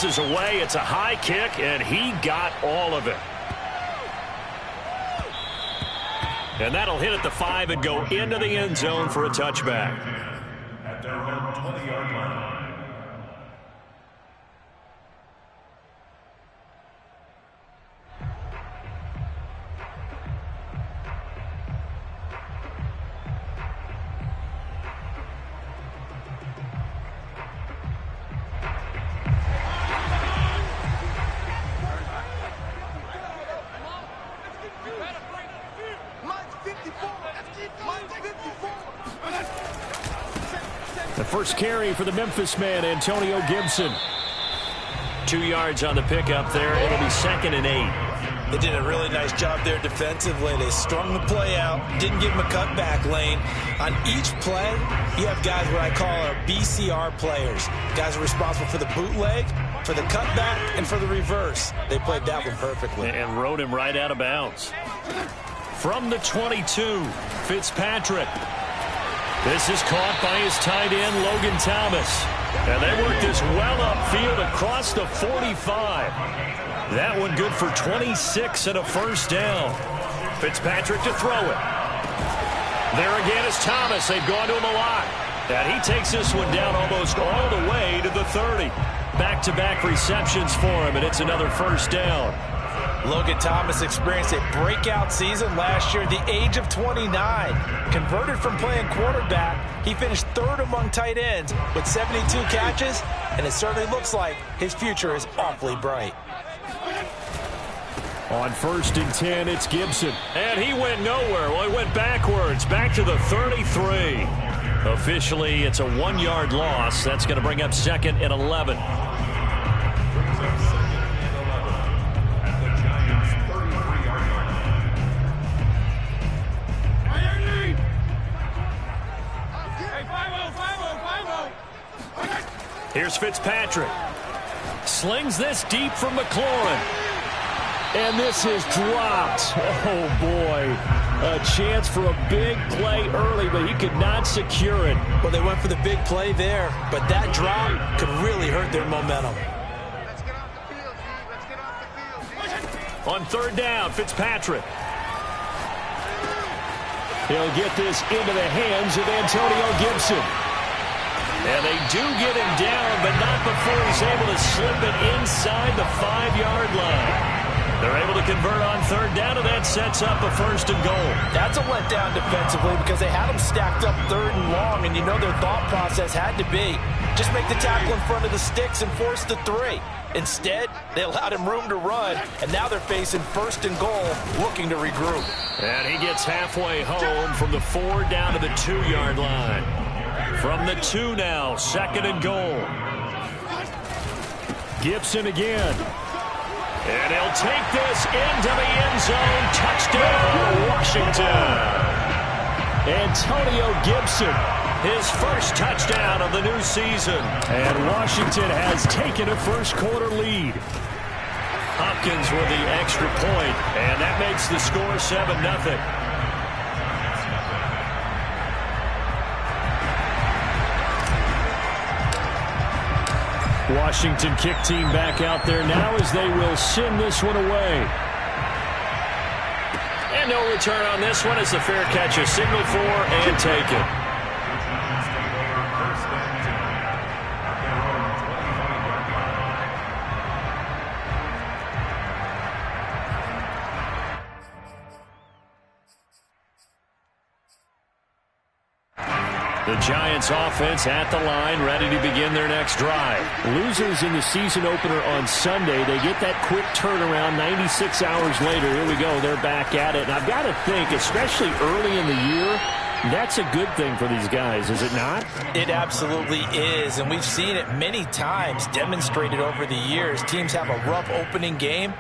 Is away. It's a high kick, and he got all of it. And that'll hit at the 5 and go into the end zone for a touchback. At their own 20-yard line. The first carry for the Memphis man, Antonio Gibson. 2 yards on the pickup there. It'll be 2nd and 8. They did a really nice job there defensively. They strung the play out, didn't give him a cutback lane. On each play, you have guys what I call our BCR players. Guys are responsible for the bootleg, for the cutback, and for the reverse. They played that one perfectly. And rode him right out of bounds. From the 22, Fitzpatrick. This is caught by his tight end, Logan Thomas. And they work this well upfield across the 45. That one good for 26 and a first down. Fitzpatrick to throw it. There again is Thomas. They've gone to him a lot. And he takes this one down almost all the way to the 30. Back-to-back receptions for him, and it's another first down. Logan Thomas experienced a breakout season last year at the age of 29. Converted from playing quarterback, he finished 3rd among tight ends with 72 catches, and it certainly looks like his future is awfully bright. On 1st and 10, it's Gibson. And he went nowhere. Well, he went backwards, back to the 33. Officially, it's a 1-yard loss. That's going to bring up 2nd and 11. Here's Fitzpatrick. Slings this deep from McLaurin. And this is dropped. Oh, boy. A chance for a big play early, but he could not secure it. Well, they went for the big play there, but that drop could really hurt their momentum. Let's get off the field, G. Let's get off the field, G. On 3rd down, Fitzpatrick. He'll get this into the hands of Antonio Gibson. And they do get him down, but not before he's able to slip it inside the 5-yard line. They're able to convert on 3rd down, and that sets up a 1st and goal. That's a letdown defensively because they had them stacked up 3rd and long, and you know their thought process had to be just make the tackle in front of the sticks and force the 3. Instead, they allowed him room to run, and now they're facing 1st and goal, looking to regroup. And he gets halfway home from the 4 down to the 2-yard line. From the 2 now, 2nd and goal. Gibson again. And he'll take this into the end zone. Touchdown, Washington. Antonio Gibson, his first touchdown of the new season. And Washington has taken a first-quarter lead. Hopkins with the extra point, and that makes the score 7-0. Washington kick team back out there now as they will send this one away. And no return on this one as the fair catch is signaled for and taken. The Giants offense at the line, ready to begin their next drive. Losers in the season opener on Sunday. They get that quick turnaround 96 hours later. Here we go. They're back at it. And I've got to think, especially early in the year, that's a good thing for these guys, is it not? It absolutely is. And we've seen it many times demonstrated over the years. Teams have a rough opening game,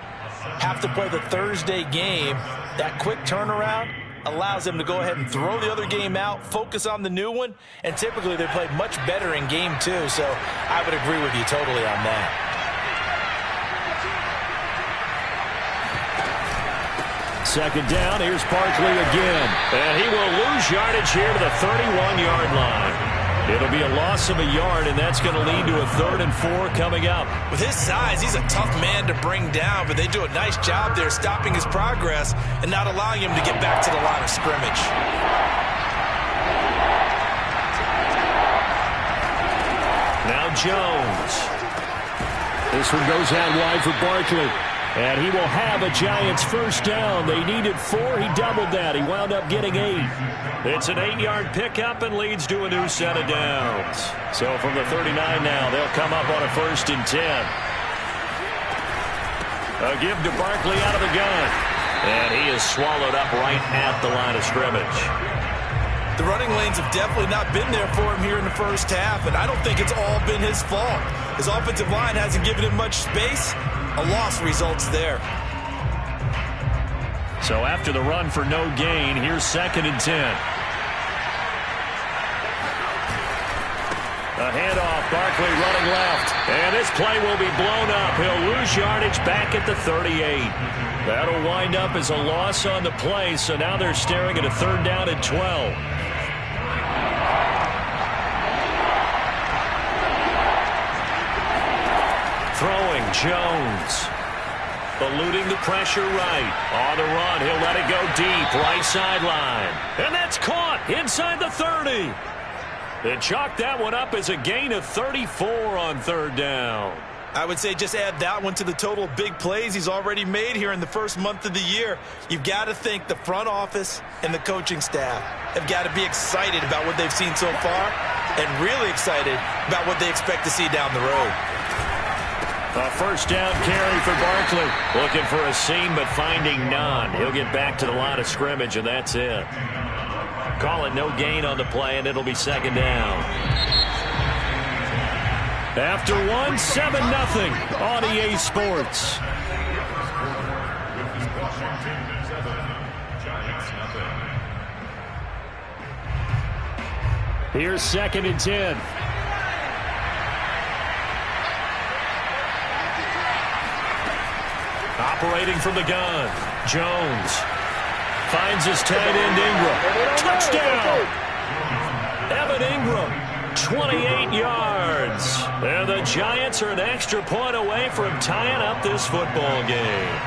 have to play the Thursday game. That quick turnaround allows them to go ahead and throw the other game out, focus on the new one, and typically they play much better in game 2, so I would agree with you totally on that. Second down, here's Barkley again. And he will lose yardage here to the 31-yard line. It'll be a loss of a yard, and that's going to lead to a 3rd and 4 coming up. With his size, he's a tough man to bring down, but they do a nice job there stopping his progress and not allowing him to get back to the line of scrimmage. Now Jones. This one goes out wide for Barkley. And he will have a Giants first down. They needed 4. He doubled that. He wound up getting 8. It's an 8-yard pickup and leads to a new set of downs. So from the 39 now, they'll come up on a 1st and 10. A give to Barkley out of the gun. And he is swallowed up right at the line of scrimmage. The running lanes have definitely not been there for him here in the first half, and I don't think it's all been his fault. His offensive line hasn't given him much space. A loss results there. So after the run for no gain, here's 2nd and 10. A handoff, Barkley running left. And this play will be blown up. He'll lose yardage back at the 38. That'll wind up as a loss on the play, so now they're staring at a 3rd down and 12. Throwing, Jones. Eluding the pressure right. On the run, he'll let it go deep, right sideline. And that's caught inside the 30. They chalked that one up as a gain of 34 on 3rd down. I would say just add that one to the total of big plays he's already made here in the first month of the year. You've got to think the front office and the coaching staff have got to be excited about what they've seen so far and really excited about what they expect to see down the road. A 1st down carry for Barkley. Looking for a seam, but finding none. He'll get back to the line of scrimmage, and that's it. Call it no gain on the play, and it'll be 2nd down. After 1, 7-0 on EA Sports. Here's 2nd and 10. Operating from the gun, Jones finds his tight end Ingram. Touchdown! Evan Ingram, 28 yards. And the Giants are an extra point away from tying up this football game.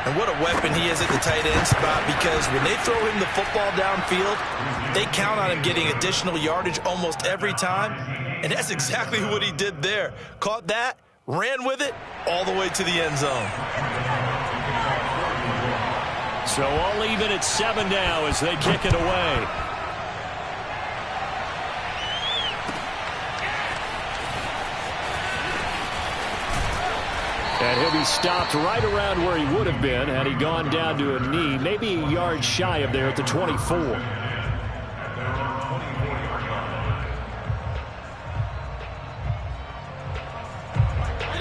And what a weapon he is at the tight end spot, because when they throw him the football downfield, they count on him getting additional yardage almost every time. And that's exactly what he did there. Caught that, ran with it all the way to the end zone. So all even at 7 now as they kick it away. And he'll be stopped right around where he would have been had he gone down to a knee, maybe a yard shy of there at the 24.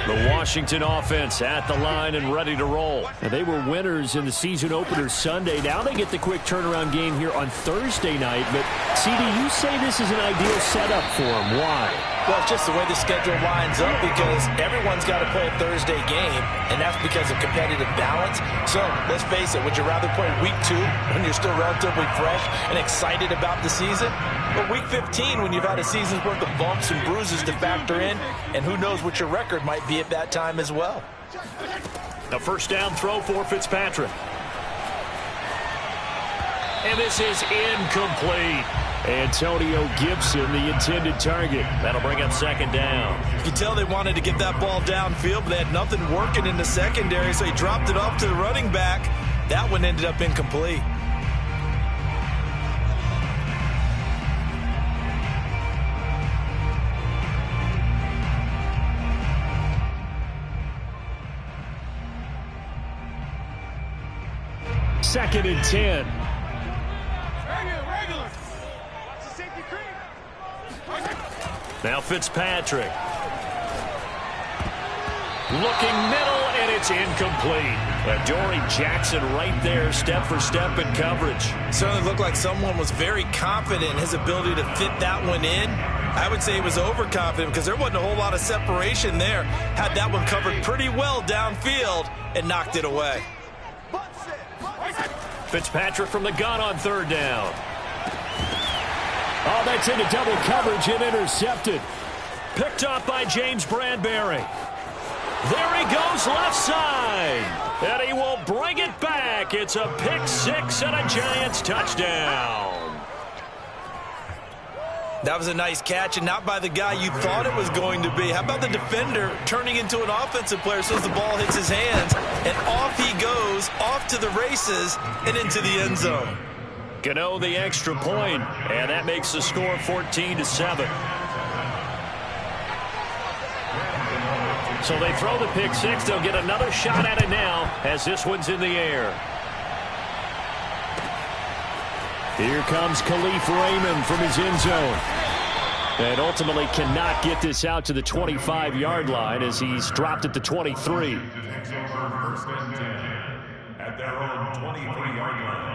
The Washington offense at the line and ready to roll. And they were winners in the season opener Sunday. Now they get the quick turnaround game here on Thursday night. But, CD, you say this is an ideal setup for them. Why? Well, it's just the way the schedule lines up, because everyone's got to play a Thursday game, and that's because of competitive balance. So, let's face it, would you rather play week 2 when you're still relatively fresh and excited about the season? Or week 15 when you've had a season's worth of bumps and bruises to factor in, and who knows what your record might be at that time as well. A 1st down throw for Fitzpatrick. And this is incomplete. Antonio Gibson, the intended target. That'll bring up 2nd down. You can tell they wanted to get that ball downfield, but they had nothing working in the secondary, so he dropped it off to the running back. That one ended up incomplete. Second and 10. Now Fitzpatrick. Looking middle, and it's incomplete. Adoree Jackson right there, step for step in coverage. Certainly looked like someone was very confident in his ability to fit that one in. I would say he was overconfident because there wasn't a whole lot of separation there. Had that one covered pretty well downfield and knocked it away. Fitzpatrick from the gun on 3rd down. Oh, that's into double coverage and intercepted. Picked off by James Bradbury. There he goes left side. And he will bring it back. It's a pick six and a Giants touchdown. That was a nice catch, and not by the guy you thought it was going to be. How about the defender turning into an offensive player as soon as the ball hits his hands, and off he goes, off to the races, and into the end zone. Gano the extra point, and that makes the score 14-7. So they throw the pick six. They'll get another shot at it now as this one's in the air. Here comes Khalif Raymond from his end zone. And ultimately cannot get this out to the 25-yard line as he's dropped at the 23. Takes over first and 10 at their own 23-yard line.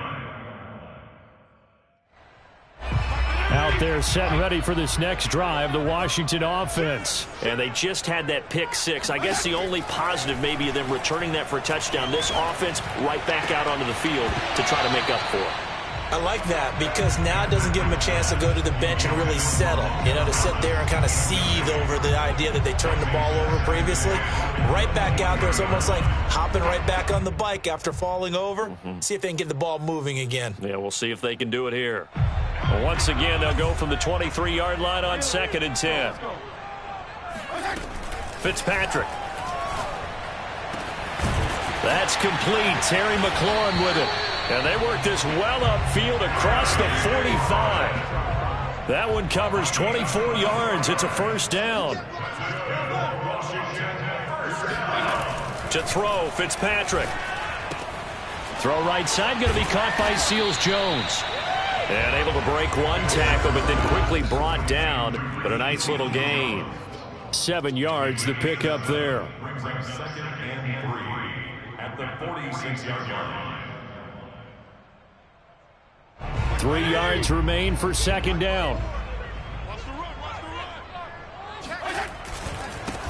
Out there set and ready for this next drive, the Washington offense. And they just had that pick six. I guess the only positive maybe of them returning that for a touchdown. This offense right back out onto the field to try to make up for it. I like that because now it doesn't give them a chance to go to the bench and really settle, to sit there and kind of seethe over the idea that they turned the ball over previously. Right back out there. It's almost like hopping right back on the bike after falling over. See if they can get the ball moving again. Yeah, we'll see if they can do it here. Well, once again, they'll go from the 23-yard line on 2nd and 10. Fitzpatrick. That's complete. Terry McLaurin with it. And they work this well upfield across the 45. That one covers 24 yards. It's a first down. To throw, Fitzpatrick. Throw right side, going to be caught by Seals-Jones. And able to break one tackle, but then quickly brought down. But a nice little gain. 7 yards, the pickup there. Brings up 2nd and 3 at the 46-yard line. 3 yards remain for 2nd down.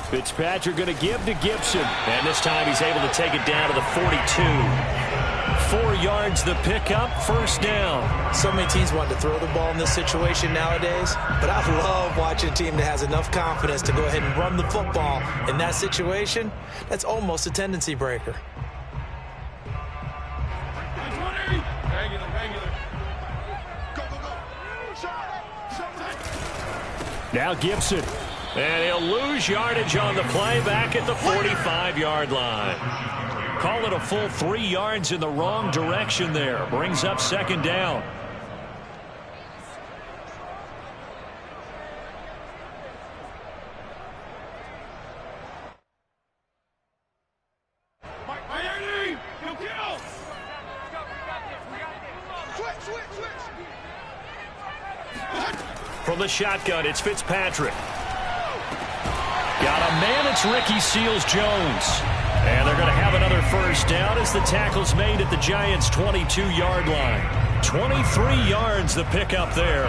Fitzpatrick going to give to Gibson. And this time he's able to take it down to the 42. 4 yards the pickup, first down. So many teams want to throw the ball in this situation nowadays, but I love watching a team that has enough confidence to go ahead and run the football. In that situation, that's almost a tendency breaker. Now Gibson. And he'll lose yardage on the play back at the 45-yard line. Call it a full 3 yards in the wrong direction there. Brings up 2nd down. From the shotgun, it's Fitzpatrick. Got a man, it's Ricky Seals-Jones. And they're going to have another first down as the tackle's made at the Giants' 22-yard line. 23 yards the pickup there.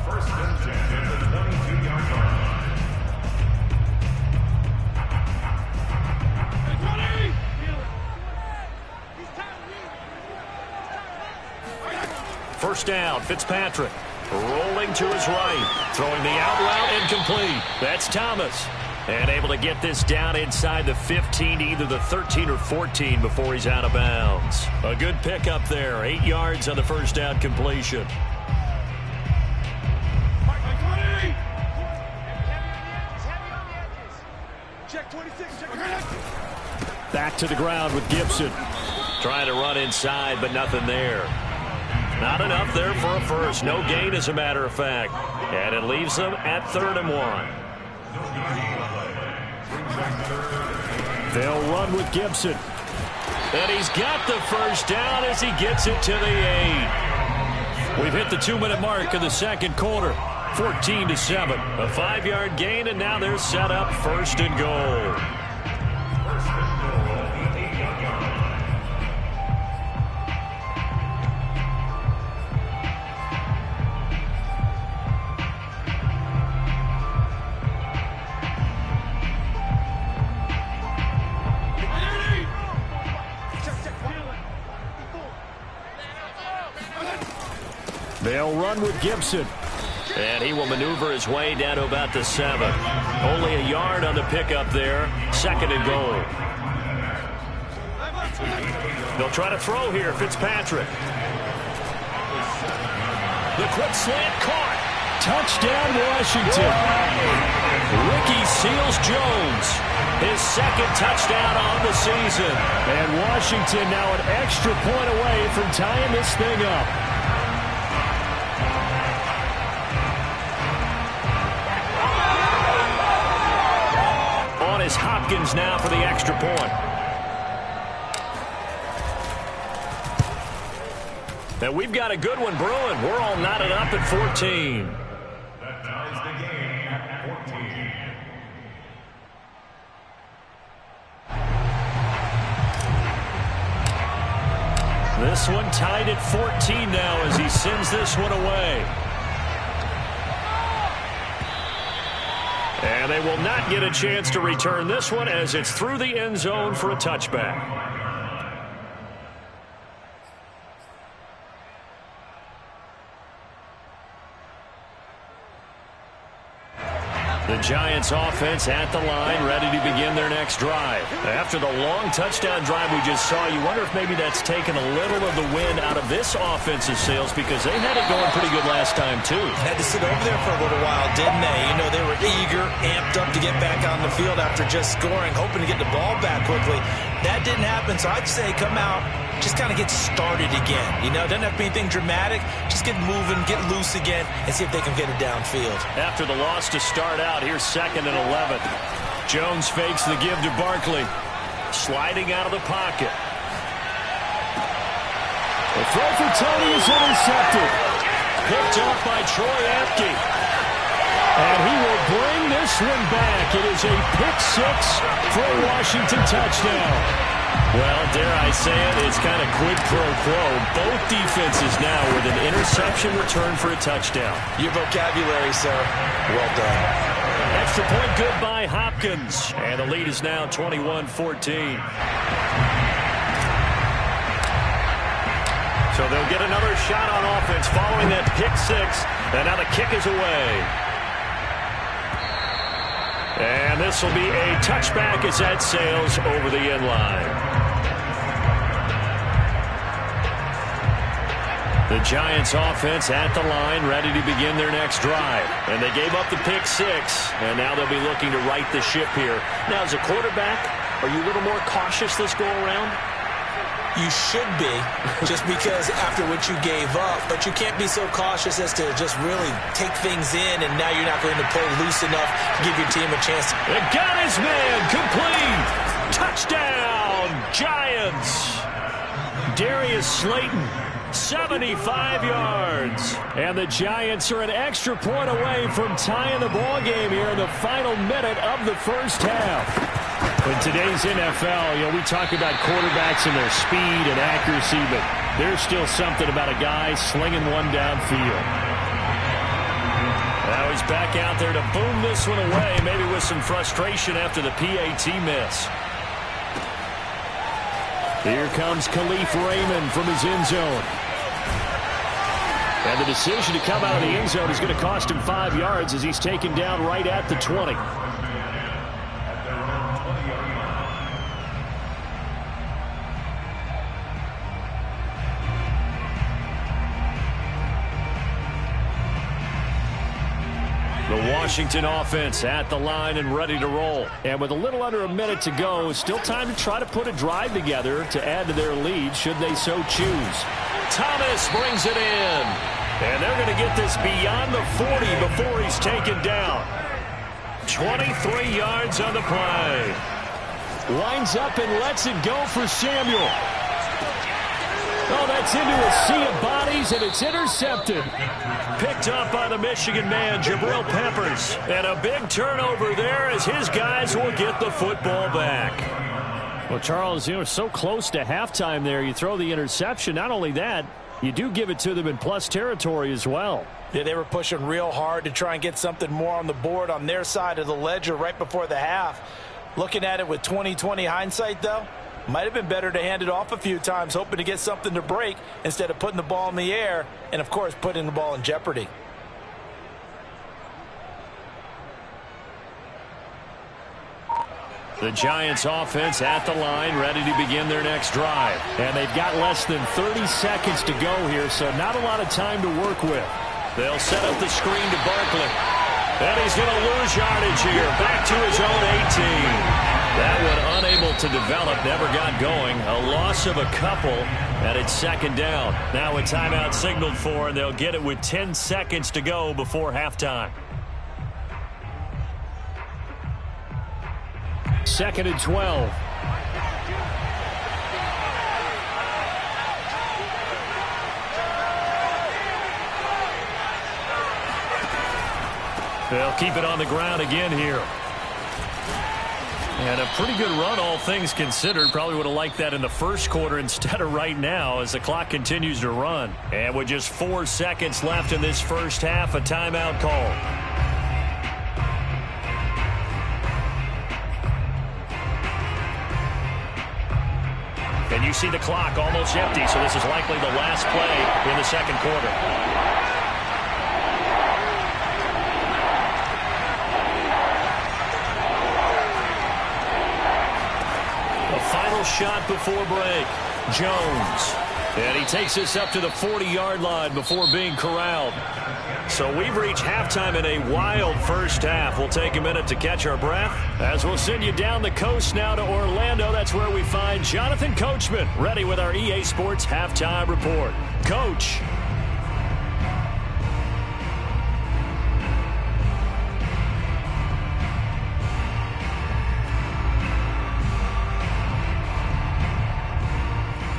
First and 10 at the 22-yard line. First down, Fitzpatrick. Rolling to his right. Throwing the out route incomplete. That's Thomas. And able to get this down inside the 15, either the 13 or 14 before he's out of bounds. A good pickup there. 8 yards on the first down completion. Back to the ground with Gibson. Trying to run inside, but nothing there. Not enough there for a first. No gain, as a matter of fact. And it leaves them at 3rd and 1. They'll run with Gibson. And he's got the first down as he gets it to the 8. We've hit the 2-minute mark of the second quarter. 14-7. A 5-yard gain, and now they're set up 1st and goal. They'll run with Gibson. And he will maneuver his way down to about the 7. Only a yard on the pickup there. 2nd and goal. They'll try to throw here. Fitzpatrick. The quick slant caught. Touchdown, Washington. Ricky Seals-Jones. His 2nd touchdown on the season. And Washington now an extra point away from tying this thing up. On is Hopkins now for the extra point. And we've got a good one brewing. We're all knotted up at 14. That ties the game at 14. This one tied at 14 now as he sends this one away. And they will not get a chance to return this one as it's through the end zone for a touchback. The Giants offense at the line, ready to begin their next drive. After the long touchdown drive we just saw, you wonder if maybe that's taken a little of the wind out of this offensive sails because they had it going pretty good last time too. Had to sit over there for a little while, didn't they? You know, they were eager, amped up to get back on the field after just scoring, hoping to get the ball back quickly. That didn't happen, so I'd say come out, just kind of get started again. You know, doesn't have to be anything dramatic. Just get moving, get loose again, and see if they can get it downfield. After the loss to start out, here's 2nd and 11. Jones fakes the give to Barkley. Sliding out of the pocket. The throw for Tony is intercepted. Picked up by Troy Apke. And he will bring this one back. It is a pick-6 for a Washington touchdown. Well, dare I say it, it's kind of quid pro quo. Both defenses now with an interception return for a touchdown. Your vocabulary, sir. Well done. Extra point good by Hopkins. And the lead is now 21-14. So they'll get another shot on offense following that pick-6. And now the kick is away. And this will be a touchback as that sails over the end line. The Giants offense at the line, ready to begin their next drive. And they gave up the pick-6, and now they'll be looking to right the ship here. Now, as a quarterback, are you a little more cautious this go-around? You should be, just because after what you gave up, but you can't be so cautious as to just really take things in, and now you're not going to play loose enough to give your team a chance. They got his man, complete, touchdown, Giants. Darius Slayton, 75 yards. And the Giants are an extra point away from tying the ball game here in the final minute of the first half. In today's NFL, you know, we talk about quarterbacks and their speed and accuracy, but there's still something about a guy slinging one downfield. Now he's back out there to boom this one away, maybe with some frustration after the PAT miss. Here comes Khalif Raymond from his end zone. And the decision to come out of the end zone is going to cost him 5 yards as he's taken down right at the 20. The Washington offense at the line and ready to roll. And with a little under a minute to go, still time to try to put a drive together to add to their lead should they so choose. Thomas brings it in. And they're going to get this beyond the 40 before he's taken down. 23 yards on the play. Lines up and lets it go for Samuel. Oh, that's into a sea of bodies, and it's intercepted. Picked up by the Michigan man, Jabril Peppers. And a big turnover there as his guys will get the football back. Well, Charles, you know, so close to halftime there. You throw the interception. Not only that, you do give it to them in plus territory as well. Yeah, they were pushing real hard to try and get something more on the board on their side of the ledger right before the half. Looking at it with 20/20 hindsight, though, Might have been better to hand it off a few times, hoping to get something to break instead of putting the ball in the air and, of course, putting the ball in jeopardy. The Giants offense at the line, ready to begin their next drive. And they've got less than 30 seconds to go here, so not a lot of time to work with. They'll set up the screen to Barkley. And he's going to lose yardage here. Back to his own 18. That one unable to develop, never got going. A loss of a couple, and it's second down. Now a timeout signaled for, and they'll get it with 10 seconds to go before halftime. Second and 12. They'll keep it on the ground again here. And a pretty good run, all things considered. Probably would have liked that in the first quarter instead of right now as the clock continues to run. And with just 4 seconds left in this first half, a timeout call. And you see the clock almost empty, so this is likely the last play in the second quarter. Final shot before break. Jones. And he takes us up to the 40-yard line before being corralled. So we've reached halftime in a wild first half. We'll take a minute to catch our breath as we'll send you down the coast now to Orlando. That's where we find Jonathan Coachman ready with our EA Sports Halftime Report. Coach.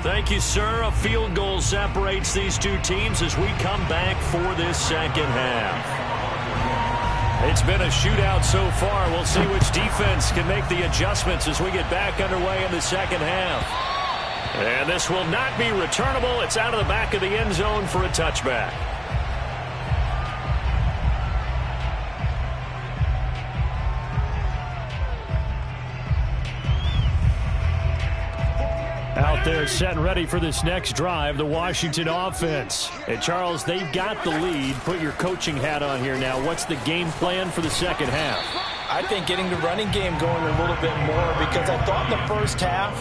Thank you, sir. A field goal separates these two teams as we come back for this second half. It's been a shootout so far. We'll see which defense can make the adjustments as we get back underway in the second half. And this will not be returnable. It's out of the back of the end zone for a touchback. Out there set and ready for this next drive, the Washington offense. And Charles, they've got the lead. Put your coaching hat on here now. What's the game plan for the second half? I think getting the running game going a little bit more, because I thought in the first half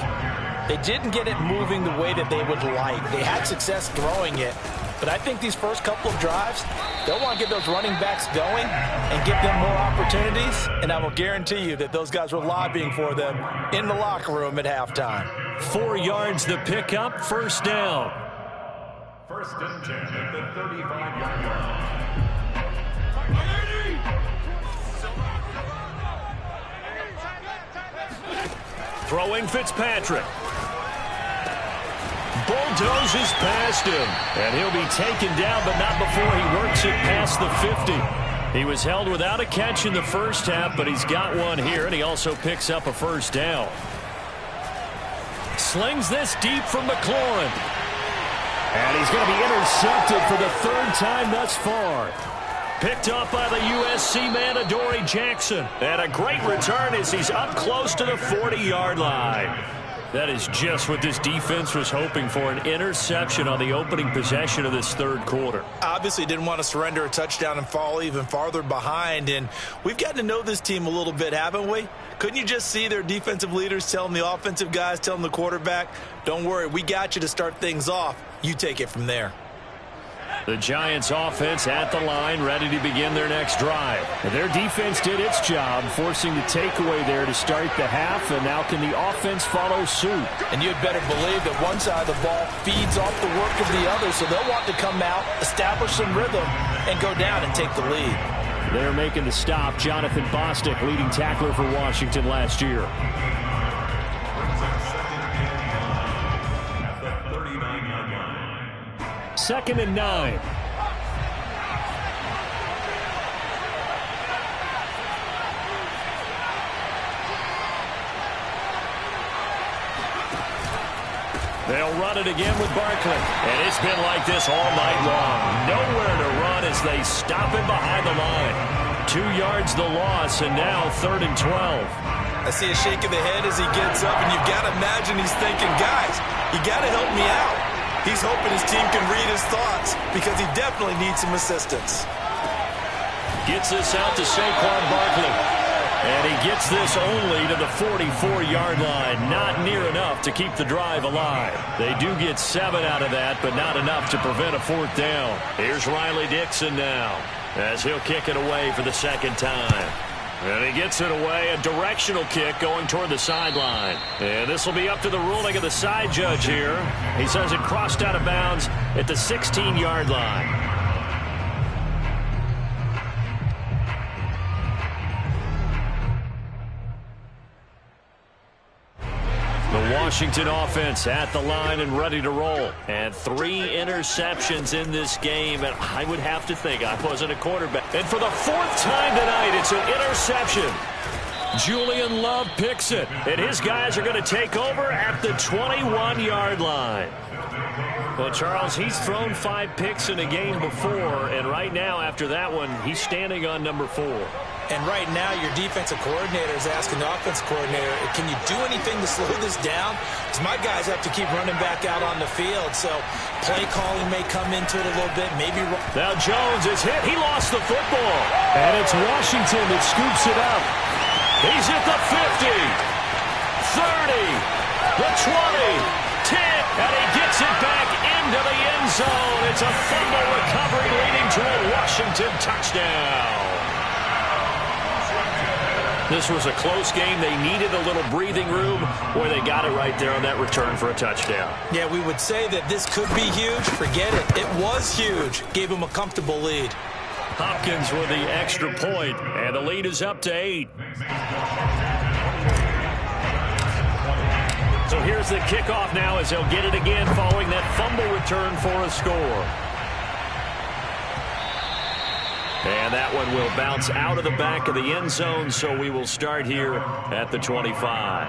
they didn't get it moving the way that they would like. They had success throwing it. But I think these first couple of drives, they'll want to get those running backs going and give them more opportunities. And I will guarantee you that those guys were lobbying for them in the locker room at halftime. 4 yards the pickup, first down. First and 10 at the 35-yard line. Throwing Fitzpatrick. Bulldozes past him. And he'll be taken down, but not before he works it past the 50. He was held without a catch in the first half, but he's got one here, and he also picks up a first down. Slings this deep from McLaurin. And he's going to be intercepted for the third time thus far. Picked up by the USC man, Adoree Jackson. And a great return as he's up close to the 40-yard line. That is just what this defense was hoping for, an interception on the opening possession of this third quarter. Obviously didn't want to surrender a touchdown and fall even farther behind. And we've gotten to know this team a little bit, haven't we? Couldn't you just see their defensive leaders telling the offensive guys, telling the quarterback, don't worry, we got you to start things off. You take it from there. The Giants offense at the line, ready to begin their next drive. Their defense did its job, forcing the takeaway there to start the half, and now can the offense follow suit? And you'd better believe that one side of the ball feeds off the work of the other, so they'll want to come out, establish some rhythm, and go down and take the lead. They're making the stop. Jonathan Bostic, leading tackler for Washington last year. Second and 9. They'll run it again with Barkley. And it's been like this all night long. Nowhere to run as they stop him behind the line. 2 yards the loss, and now 3rd and 12. I see a shake of the head as he gets up, and you've got to imagine he's thinking, guys, you got to help me out. He's hoping his team can read his thoughts because he definitely needs some assistance. Gets this out to Saquon Barkley. And he gets this only to the 44-yard line. Not near enough to keep the drive alive. They do get 7 out of that, but not enough to prevent a 4th down. Here's Riley Dixon now, as he'll kick it away for the 2nd time. And he gets it away, a directional kick going toward the sideline. And this will be up to the ruling of the side judge here. He says it crossed out of bounds at the 16-yard line. The Washington offense at the line and ready to roll. And 3 interceptions in this game. And I would have to think I wasn't a quarterback. And for the 4th time tonight, it's an interception. Julian Love picks it. And his guys are going to take over at the 21-yard line. Well, Charles, he's thrown 5 picks in a game before. And right now, after that one, he's standing on number 4. And right now, your defensive coordinator is asking the offensive coordinator, can you do anything to slow this down? Because my guys have to keep running back out on the field. So play calling may come into it a little bit. Maybe. Now Jones is hit. He lost the football. And it's Washington that scoops it up. He's at the 50, 30, the 20, 10, and he gets it back into the end zone. It's a fumble recovery leading to a Washington touchdown. This was a close game. They needed a little breathing room, where they got it right there on that return for a touchdown. Yeah, we would say that this could be huge. Forget it. It was huge. Gave him a comfortable lead. Hopkins with the extra point, and the lead is up to 8. So here's the kickoff now as they'll get it again following that fumble return for a score. And that one will bounce out of the back of the end zone, so we will start here at the 25.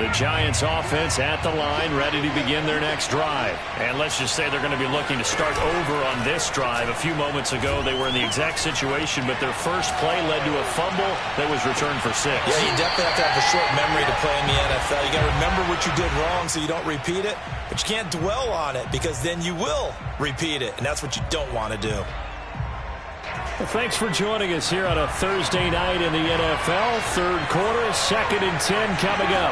The Giants offense at the line, ready to begin their next drive. And let's just say they're going to be looking to start over on this drive. A few moments ago, they were in the exact situation, but their first play led to a fumble that was returned for 6. Yeah, you definitely have to have a short memory to play in the NFL. You got to remember what you did wrong so you don't repeat it, but you can't dwell on it because then you will repeat it, and that's what you don't want to do. Well, thanks for joining us here on a Thursday night in the NFL. 3rd quarter, 2nd and 10 coming up.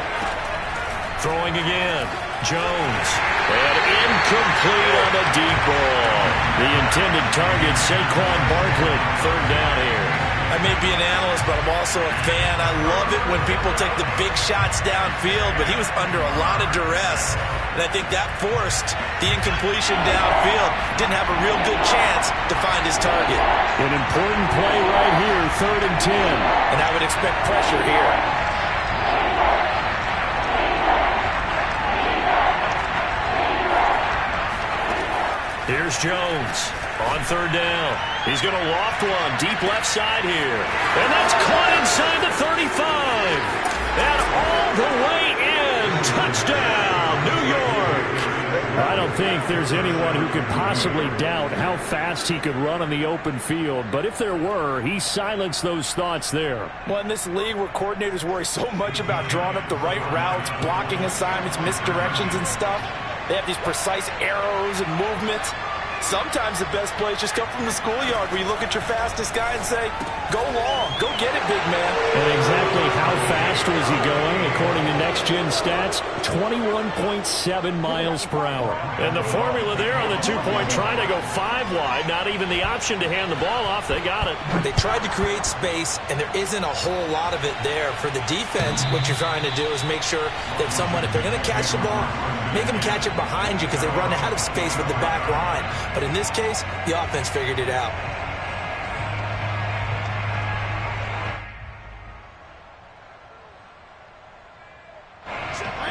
Throwing again, Jones. And incomplete on the deep ball. The intended target, Saquon Barkley. 3rd down here. I may be an analyst, but I'm also a fan. I love it when people take the big shots downfield, but he was under a lot of duress. And I think that forced the incompletion downfield. Didn't have a real good chance to find his target. An important play right here, 3rd and 10. And I would expect pressure here. Here's Jones on 3rd down. He's going to loft one deep left side here. And that's caught inside the 35. And all the way in. Touchdown, New York. I don't think there's anyone who could possibly doubt how fast he could run on the open field. But if there were, he silenced those thoughts there. Well, in this league where coordinators worry so much about drawing up the right routes, blocking assignments, misdirections and stuff, they have these precise arrows and movements. Sometimes the best plays just come from the schoolyard where you look at your fastest guy and say, go long, go get it, big man. And exactly how fast was he going? According to Next Gen Stats, 21.7 miles per hour. And the formula there on the 2-point try to go 5 wide, not even the option to hand the ball off. They got it. They tried to create space, and there isn't a whole lot of it there. For the defense, what you're trying to do is make sure that someone, if they're going to catch the ball, make them catch it behind you because they run out of space with the back line. But in this case, the offense figured it out.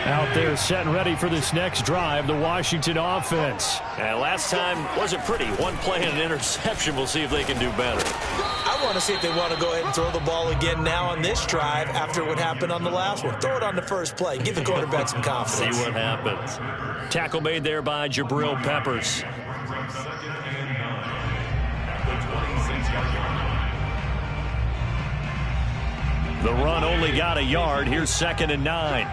Out there set and ready for this next drive, the Washington offense. And last time wasn't pretty. One play and an interception. We'll see if they can do better. I want to see if they want to go ahead and throw the ball again now on this drive after what happened on the last one. Throw it on the first play. Give the quarterback some confidence. See what happens. Tackle made there by Jabril Peppers. The run only got a yard. Here's 2nd and 9.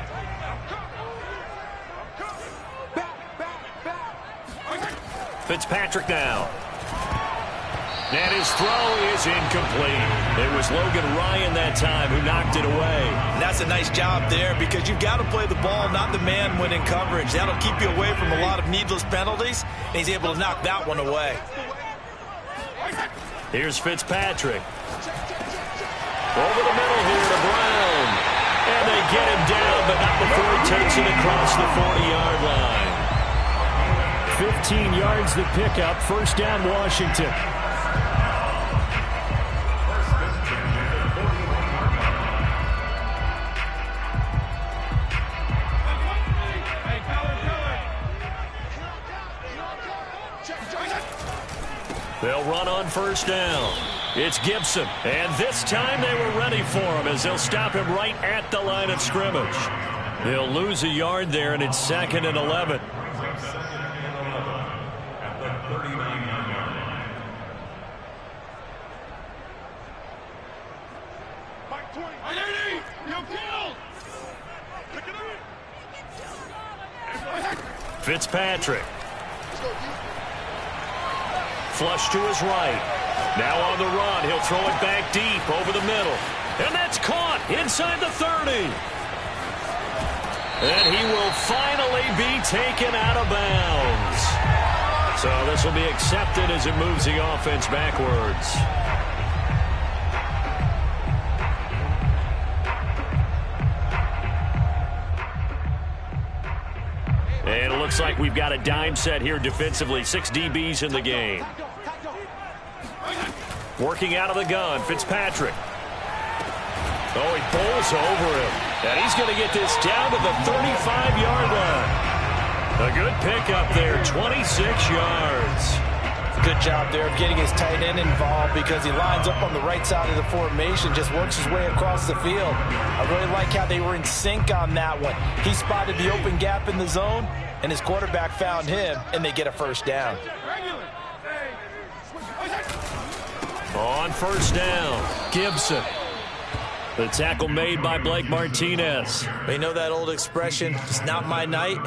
Fitzpatrick now. And his throw is incomplete. It was Logan Ryan that time who knocked it away. And that's a nice job there because you've got to play the ball, not the man when in coverage. That'll keep you away from a lot of needless penalties, and he's able to knock that one away. Here's Fitzpatrick. Over the middle here to Brown. And they get him down, but not before he takes it across the 40-yard line. 15 yards the pickup. First down, Washington. They'll run on first down. It's Gibson. And this time they were ready for him as they'll stop him right at the line of scrimmage. They'll lose a yard there, and it's 2nd and 11. Fitzpatrick. Flush to his right. Now on the run. He'll throw it back deep over the middle. And that's caught inside the 30. And he will finally be taken out of bounds. So this will be accepted as it moves the offense backwards. And it looks like we've got a dime set here defensively. 6 DBs in the game. Working out of the gun, Fitzpatrick. Oh, he bowls over him. And he's going to get this down to the 35-yard line. A good pickup there, 26 yards. Good job there of getting his tight end involved because he lines up on the right side of the formation, just works his way across the field. I really like how they were in sync on that one. He spotted the open gap in the zone, and his quarterback found him, and they get a first down. On first down, Gibson. The tackle made by Blake Martinez. You know that old expression, it's not my night?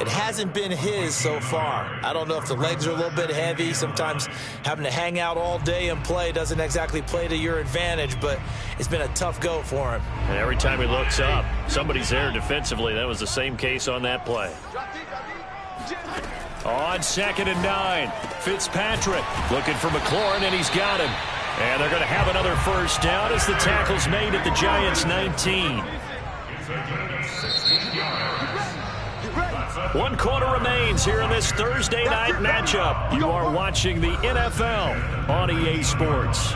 It hasn't been his so far. I don't know if the legs are a little bit heavy. Sometimes having to hang out all day and play doesn't exactly play to your advantage, but it's been a tough go for him. And every time he looks up, somebody's there defensively. That was the same case on that play. On 2nd and 9, Fitzpatrick looking for McLaurin, and he's got him. And they're going to have another first down as the tackle's made at the Giants' 19. 1 quarter remains here in this Thursday night matchup. You are watching the NFL on EA Sports.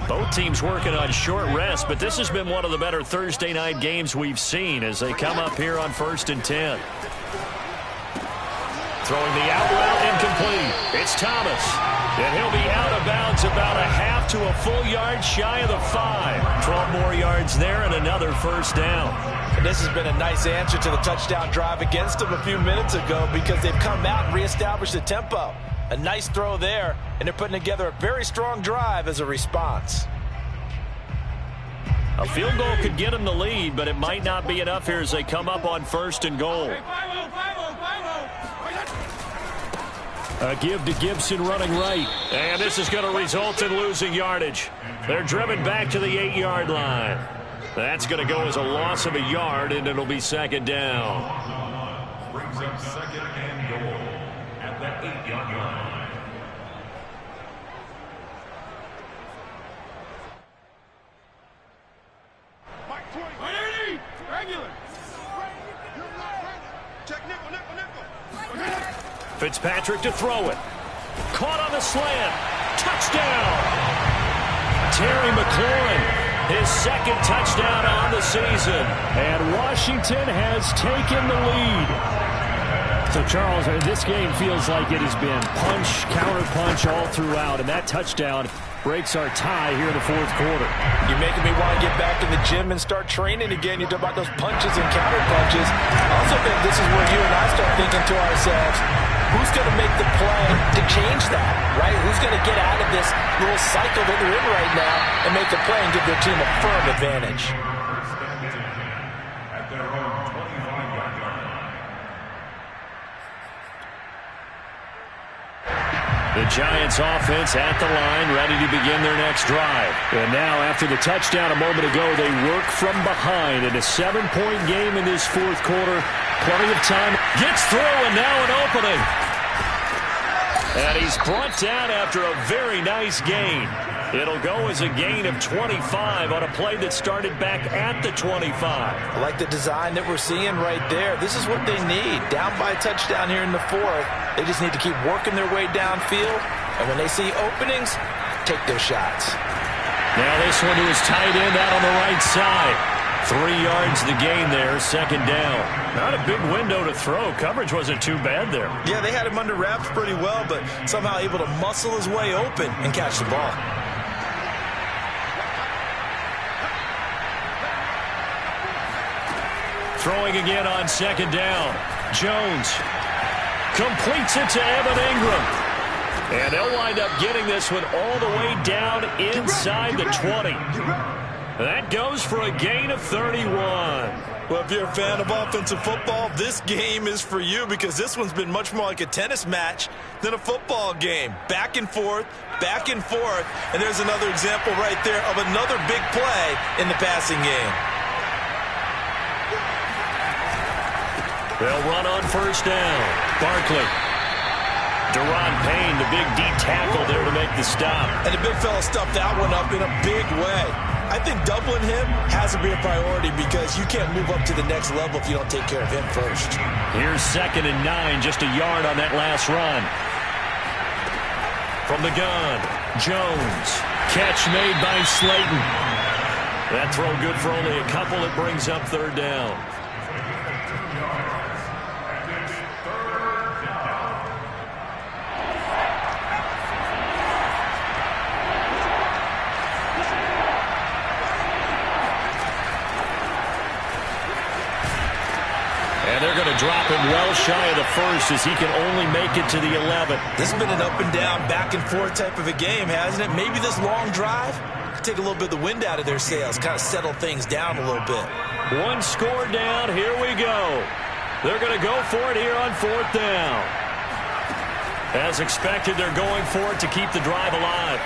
Both teams working on short rest, but this has been one of the better Thursday night games we've seen as they come up here on 1st and 10. Throwing the out route incomplete. It's Thomas. And he'll be out of bounds about a half to a full yard shy of the 5. 12 more yards there and another first down. And this has been a nice answer to the touchdown drive against them a few minutes ago because they've come out and reestablished the tempo. A nice throw there, and they're putting together a very strong drive as a response. A field goal could get them the lead, but it might not be enough here as they come up on 1st and goal. A give to Gibson running right. And this is going to result in losing yardage. They're driven back to the 8-yard line. That's going to go as a loss of a yard, and it'll be 2nd down. Brings up 2nd and goal at the 8-yard line. Fitzpatrick to throw it. Caught on the slant. Touchdown. Terry McLaurin, his 2nd touchdown on the season. And Washington has taken the lead. So, Charles, this game feels like it has been punch, counter punch all throughout. And that touchdown breaks our tie here in the 4th quarter. You're making me want to get back in the gym and start training again. You talk about those punches and counter punches. I also think this is where you and thinking to ourselves, who's going to make the play to change that, right? Who's going to get out of this little cycle that they're in right now and make a play and give their team a firm advantage? At their own 25-yard line. The Giants offense at the line, ready to begin their next drive. And now, after the touchdown a moment ago, they work from behind in a 7-point game in this fourth quarter. Plenty of time. Gets through, and now an opening. And he's brought down after a very nice gain. It'll go as a gain of 25 on a play that started back at the 25. I like the design that we're seeing right there. This is what they need. Down by a touchdown here in the fourth. They just need to keep working their way downfield. And when they see openings, take their shots. Now this one to his tight end out on the right side. 3 yards the gain there, second down. Not a big window to throw. Coverage wasn't too bad there. Yeah, they had him under wraps pretty well, but somehow able to muscle his way open and catch the ball. Throwing again on second down. Jones completes it to Evan Ingram. And they'll wind up getting this one all the way down inside the 20. That goes for a gain of 31. Well, if you're a fan of offensive football, this game is for you because this one's been much more like a tennis match than a football game. Back and forth, and there's another example right there of another big play in the passing game. They'll run on first down. Barkley. Deron Payne, the big D tackle there to make the stop. And the big fella stuffed that one up in a big way. I think doubling him has to be a priority because you can't move up to the next level if you don't take care of him first. Here's 2nd and 9, just a yard on that last run. From the gun, Jones. Catch made by Slayton. That throw good for only a couple. It brings up third down. They're going to drop him well shy of the first as he can only make it to the 11. This has been an up and down, back and forth type of a game, hasn't it? Maybe this long drive could take a little bit of the wind out of their sails, kind of settle things down a little bit. One score down. Here we go. They're going to go for it here on fourth down. As expected, they're going for it to keep the drive alive.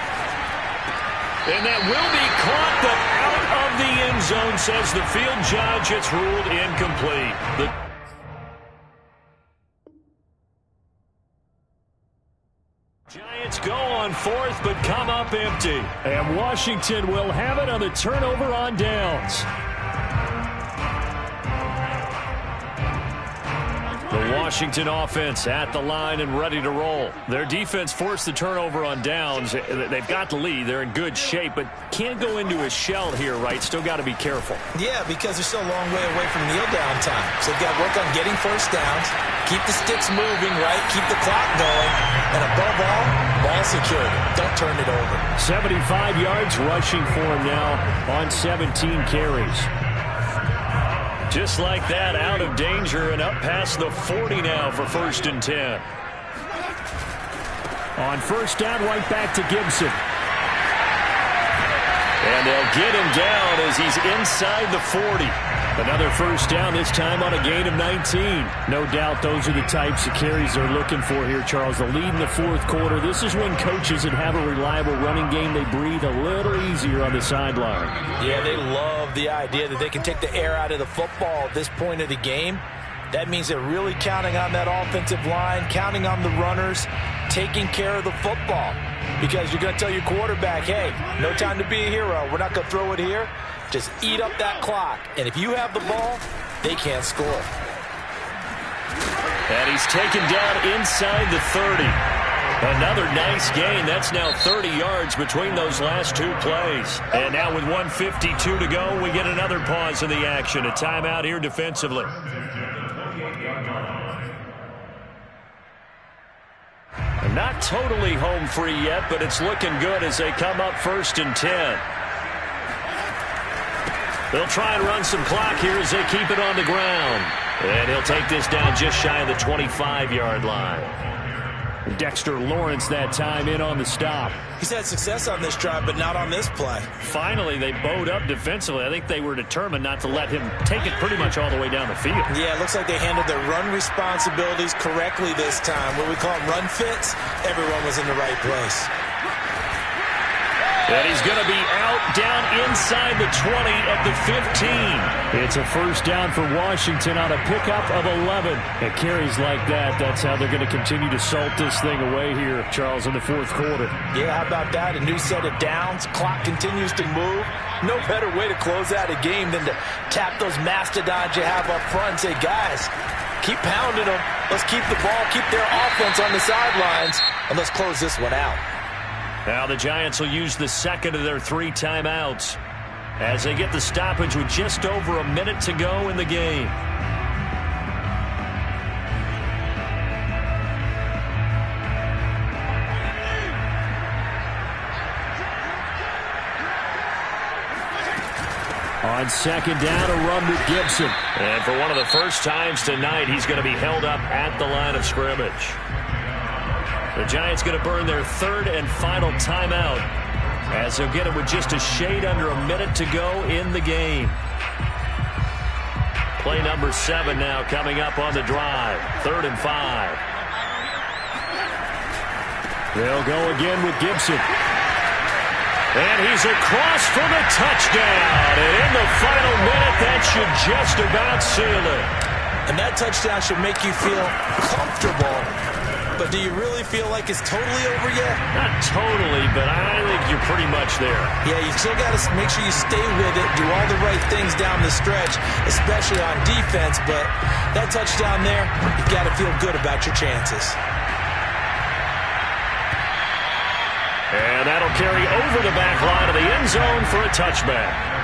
And that will be caught, but out of the end zone, says the field judge. It's ruled incomplete. The Giants go on fourth, but come up empty. And Washington will have it on the turnover on downs. The Washington offense at the line and ready to roll. Their defense forced the turnover on downs. They've got the lead. They're in good shape, but can't go into a shell here, right? Still got to be careful. Yeah, because they're still a long way away from kneel down time. So they've got to work on getting first downs, keep the sticks moving, right? Keep the clock going. And above all, ball security. Don't turn it over. 75 yards rushing for him now on 17 carries. Just like that, out of danger and up past the 40 now for 1st and 10. On first down, right back to Gibson. And they'll get him down as he's inside the 40. Another first down, this time on a gain of 19. No doubt those are the types of carries they're looking for here, Charles. The lead in the fourth quarter. This is when coaches that have a reliable running game, they breathe a little easier on the sideline. Yeah, they love the idea that they can take the air out of the football at this point of the game. That means they're really counting on that offensive line, counting on the runners, taking care of the football. Because you're going to tell your quarterback, hey, no time to be a hero. We're not going to throw it here. Just eat up that clock. And if you have the ball, they can't score. And he's taken down inside the 30. Another nice gain. That's now 30 yards between those last two plays. And now with 1:52 to go, we get another pause in the action. A timeout here defensively. Not totally home free yet, but it's looking good as they come up 1st and 10. They'll try and run some clock here as they keep it on the ground. And he'll take this down just shy of the 25-yard line. Dexter Lawrence that time in on the stop. He's had success on this drive, but not on this play. Finally, they bowed up defensively. I think they were determined not to let him take it pretty much all the way down the field. Yeah, it looks like they handled their run responsibilities correctly this time. What we call them run fits, everyone was in the right place. And he's going to be out down inside the 20 at the 15. It's a first down for Washington on a pickup of 11. It carries like that. That's how they're going to continue to salt this thing away here, Charles, in the fourth quarter. Yeah, how about that? A new set of downs. Clock continues to move. No better way to close out a game than to tap those mastodons you have up front and say, guys, keep pounding them. Let's keep the ball, keep their offense on the sidelines, and let's close this one out. Now the Giants will use the second of their 3 timeouts as they get the stoppage with just over a minute to go in the game. On second down, a run with Gibson. And for one of the first times tonight, he's going to be held up at the line of scrimmage. The Giants going to burn their third and final timeout as they'll get it with just a shade under a minute to go in the game. Play number 7 now coming up on the drive. 3rd and 5. They'll go again with Gibson. And he's across for the touchdown. And in the final minute, that should just about seal it. And that touchdown should make you feel comfortable. But do you really feel like it's totally over yet? Not totally, but I think you're pretty much there. Yeah, you still got to make sure you stay with it, do all the right things down the stretch, especially on defense. But that touchdown there, you've got to feel good about your chances. And that'll carry over the back line of the end zone for a touchback.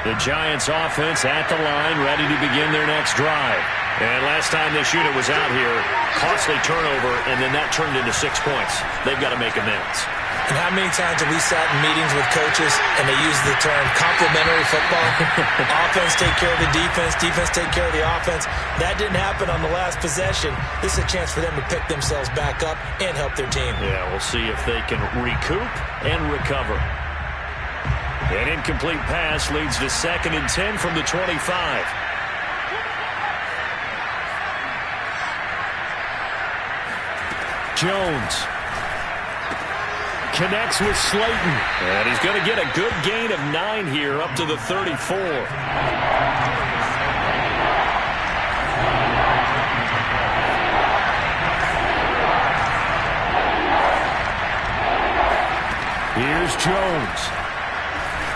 The Giants offense at the line, ready to begin their next drive. And last time this unit was out here, costly turnover, and then that turned into 6 points. They've got to make amends. And how many times have we sat in meetings with coaches and they use the term complementary football? Offense take care of the defense, defense take care of the offense. That didn't happen on the last possession. This is a chance for them to pick themselves back up and help their team. Yeah, we'll see if they can recoup and recover. An incomplete pass leads to 2nd and 10 from the 25. Jones connects with Slayton. And he's going to get a good gain of 9 here up to the 34. Here's Jones.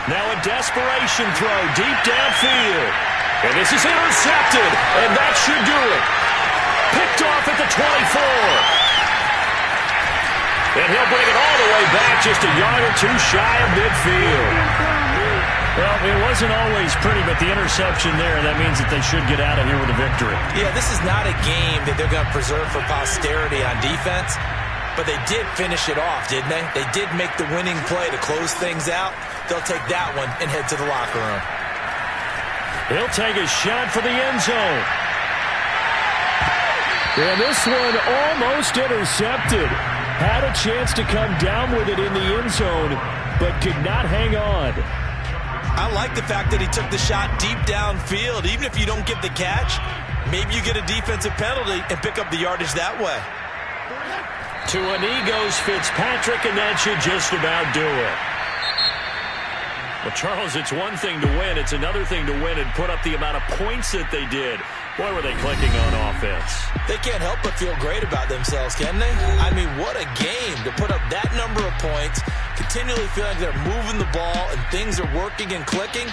Now a desperation throw deep downfield. And this is intercepted. And that should do it. Picked off at the 24. And he'll bring it all the way back just a yard or 2 shy of midfield. Well, it wasn't always pretty, but the interception there, that means that they should get out of here with a victory. Yeah, this is not a game that they're going to preserve for posterity on defense. But they did finish it off, didn't they? They did make the winning play to close things out. They'll take that one and head to the locker room. He'll take a shot for the end zone. And this one almost intercepted. Had a chance to come down with it in the end zone, but could not hang on. I like the fact that he took the shot deep downfield. Even if you don't get the catch, maybe you get a defensive penalty and pick up the yardage that way. To a knee goes Fitzpatrick, and that should just about do it. Well, Charles, it's one thing to win. It's another thing to win and put up the amount of points that they did. Boy, were they clicking on offense. They can't help but feel great about themselves, can they? I mean, what a game to put up that number of points, continually feeling like they're moving the ball and things are working and clicking.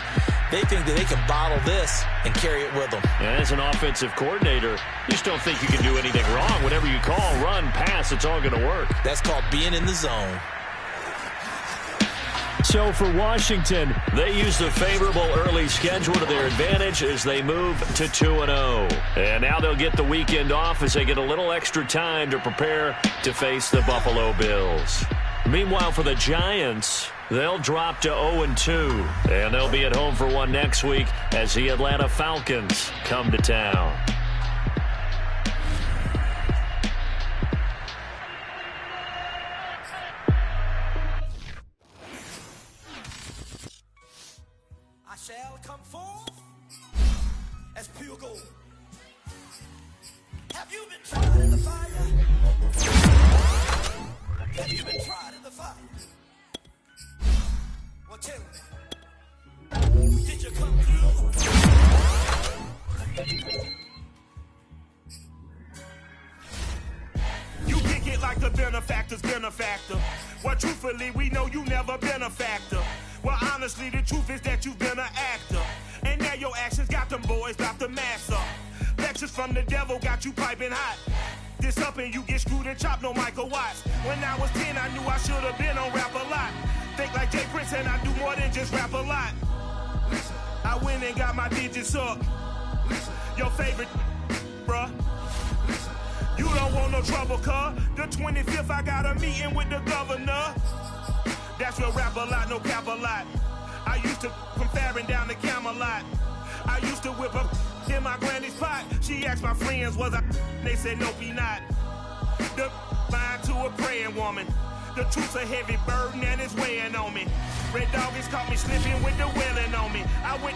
They think that they can bottle this and carry it with them. And as an offensive coordinator, you just don't think you can do anything wrong. Whatever you call, run, pass, it's all going to work. That's called being in the zone. So for Washington, they use the favorable early schedule to their advantage as they move to 2-0. And now they'll get the weekend off as they get a little extra time to prepare to face the Buffalo Bills. Meanwhile, for the Giants, they'll drop to 0-2. And they'll be at home for one next week as the Atlanta Falcons come to town. I shall come forth as pure gold. Have you been tried in the fire? Have you been tried in the fire? Well, tell me, did you come through? You kick it like the benefactor's benefactor. Well, truthfully, we know you never been a factor. Well, honestly, the truth is that you've been an actor. And now your actions got them boys about to mass up. Lectures from the devil got you piping hot. This up and you get screwed and chopped, no Michael Watts. When I was 10, I knew I should have been on Rap a Lot. Think like Jay Prince and I do more than just rap a lot. I went and got my digits up. Your favorite, bruh. You don't want no trouble, cuz. The 25th, I got a meeting with the governor. That's real rap a lot, no cap a lot. I used to from Farron down to Camelot. I used to whip up in my granny's pot. She asked my friends, was I? They said, nope, he not. The line to a praying woman. The truth's a heavy burden and it's weighing on me. Red Dog has caught me slipping with the wailing on me. I went